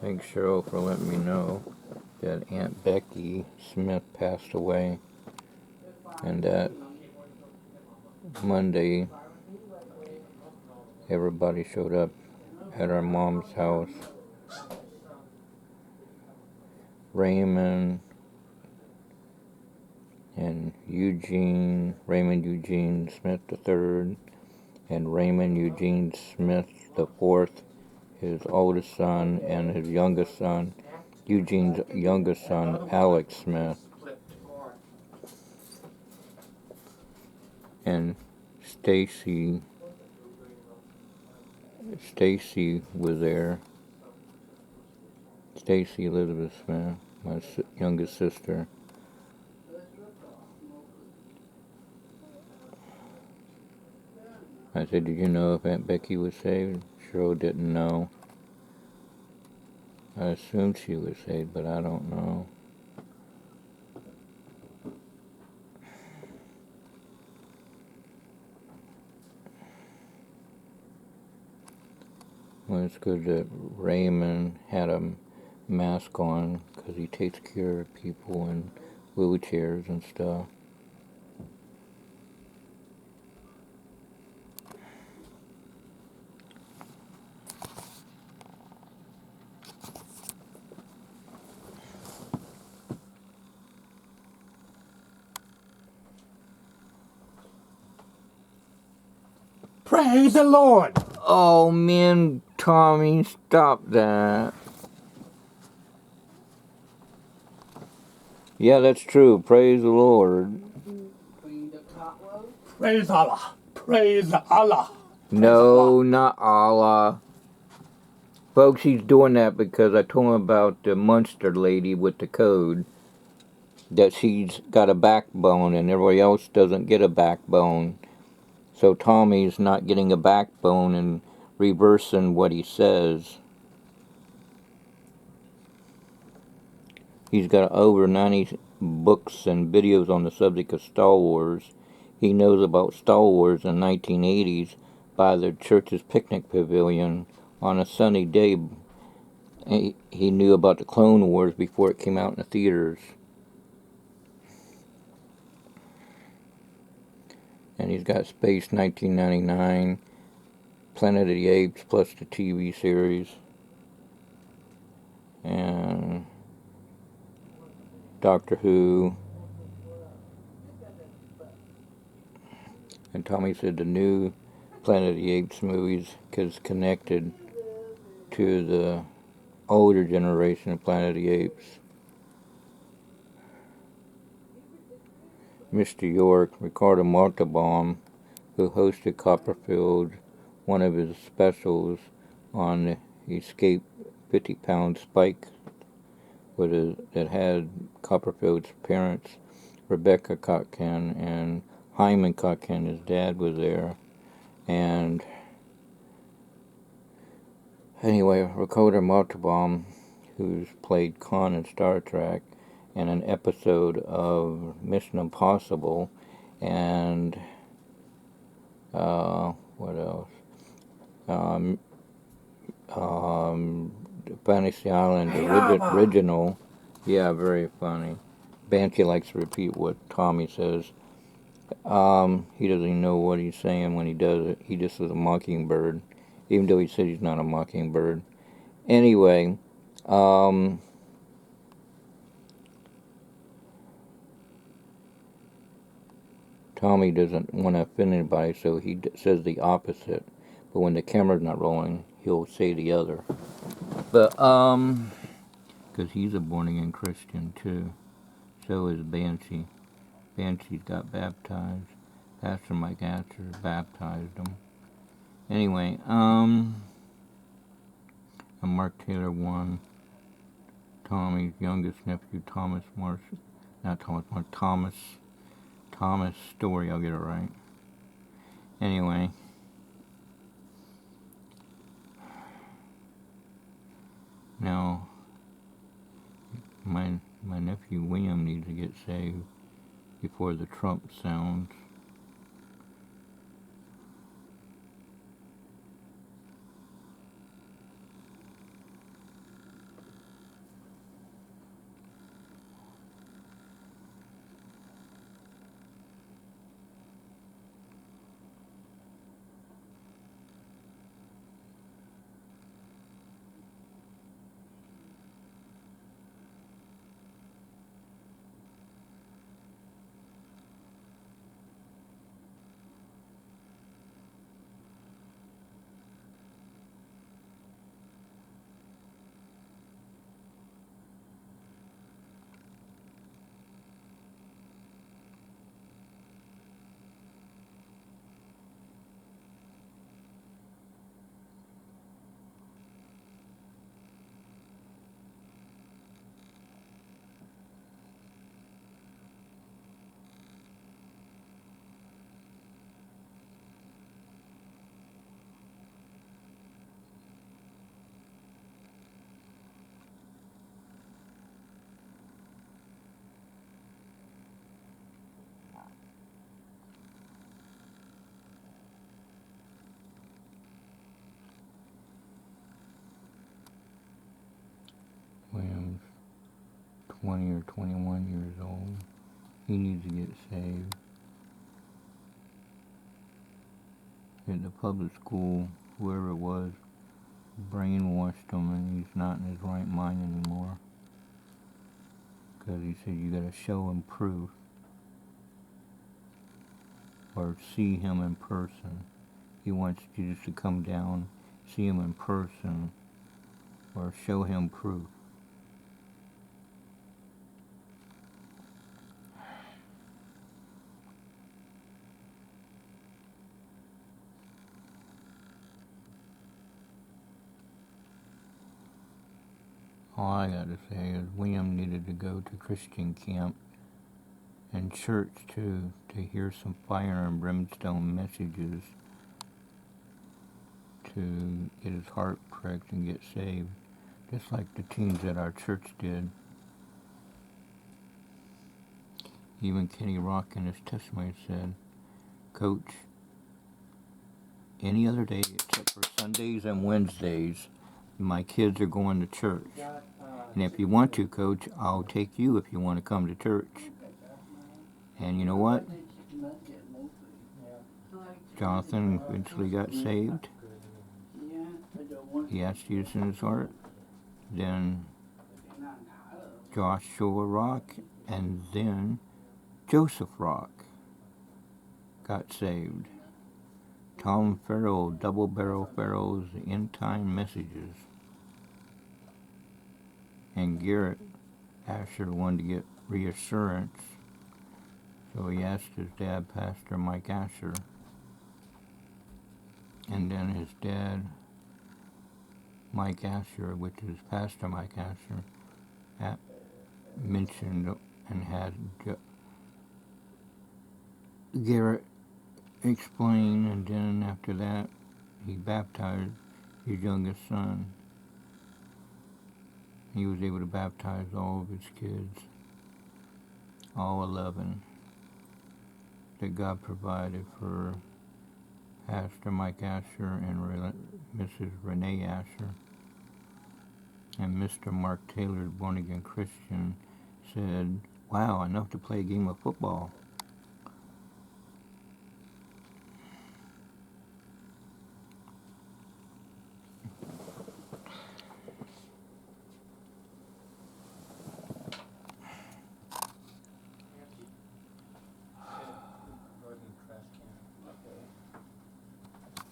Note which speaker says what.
Speaker 1: Thanks, Cheryl, for letting me know that Aunt Becky Smith passed away, and that Monday everybody showed up at our mom's house. Raymond and Raymond Eugene Smith III, and Raymond Eugene Smith IV, his oldest son, and his youngest son, Eugene's youngest son, Alex Smith. And Stacy was there. Stacy Elizabeth Smith, my youngest sister. I said, did you know if Aunt Becky was saved? Cheryl didn't know. I assumed she was saved, but I don't know. Well, it's good that Raymond had a mask on because he takes care of people in wheelchairs and stuff.
Speaker 2: Praise the Lord!
Speaker 1: Oh, man, Tommy, stop that. Yeah, that's true. Praise the Lord.
Speaker 2: Praise Allah! Praise Allah!
Speaker 1: No, not Allah. Folks, he's doing that because I told him about the Munster lady with the code. That she's got a backbone and everybody else doesn't get a backbone. So Tommy's not getting a backbone and reversing what he says. He's got over 90 books and videos on the subject of Star Wars. He knows about Star Wars in the 1980s by the church's picnic pavilion on a sunny day. He knew about the Clone Wars before it came out in the theaters. And he's got Space 1999, Planet of the Apes plus the TV series, and Doctor Who. And Tommy said the new Planet of the Apes movies is connected to the older generation of Planet of the Apes. Mr. York, Ricardo Montalban, who hosted Copperfield, one of his specials on the escaped 50-pound spike that had Copperfield's parents, Rebecca Kotkin, and Hyman Kotkin, his dad, was there. And anyway, Ricardo Montalban, who's played Khan in Star Trek, and an episode of Mission Impossible, and what else? Fantasy Island original. Yeah, very funny. Banshee likes to repeat what Tommy says. He doesn't even know what he's saying when he does it. He just is a mockingbird, even though he said he's not a mockingbird. Anyway, Tommy doesn't want to offend anybody, so he says the opposite. But when the camera's not rolling, he'll say the other. But, because he's a born-again Christian, too. So is Banshee. Banshee's got baptized. Pastor Mike Asher baptized him. Anyway, and Mark Taylor won. Tommy's youngest nephew, Thomas Story, I'll get it right. Anyway, now my nephew William needs to get saved before the Trump sounds. 20 or 21 years old. He needs to get saved. At the public school, whoever it was, brainwashed him, and he's not in his right mind anymore. Because he said you gotta show him proof. Or see him in person. He wants you just to come down, see him in person, or show him proof. All I gotta say is William needed to go to Christian camp and church to hear some fire and brimstone messages to get his heart pricked and get saved, just like the teens at our church did. Even Kenny Rock in his testimony said, Coach, any other day except for Sundays and Wednesdays, my kids are going to church. And if you want to, Coach, I'll take you if you want to come to church. And you know what? Jonathan eventually got saved. He asked Jesus in his heart. Then Joshua Rock, and then Joseph Rock got saved. Tom Farrell, Double Barrel Farrell's End Time Messages. And Garrett Asher wanted to get reassurance, so he asked his dad, Pastor Mike Asher. And then his dad, Mike Asher, which is Pastor Mike Asher, mentioned and had Garrett explain, and then after that, he baptized his youngest son. He was able to baptize all of his kids, all 11, that God provided for Pastor Mike Asher and Mrs. Renee Asher. And Mr. Mark Taylor, born-again Christian, said, wow, enough to play a game of football.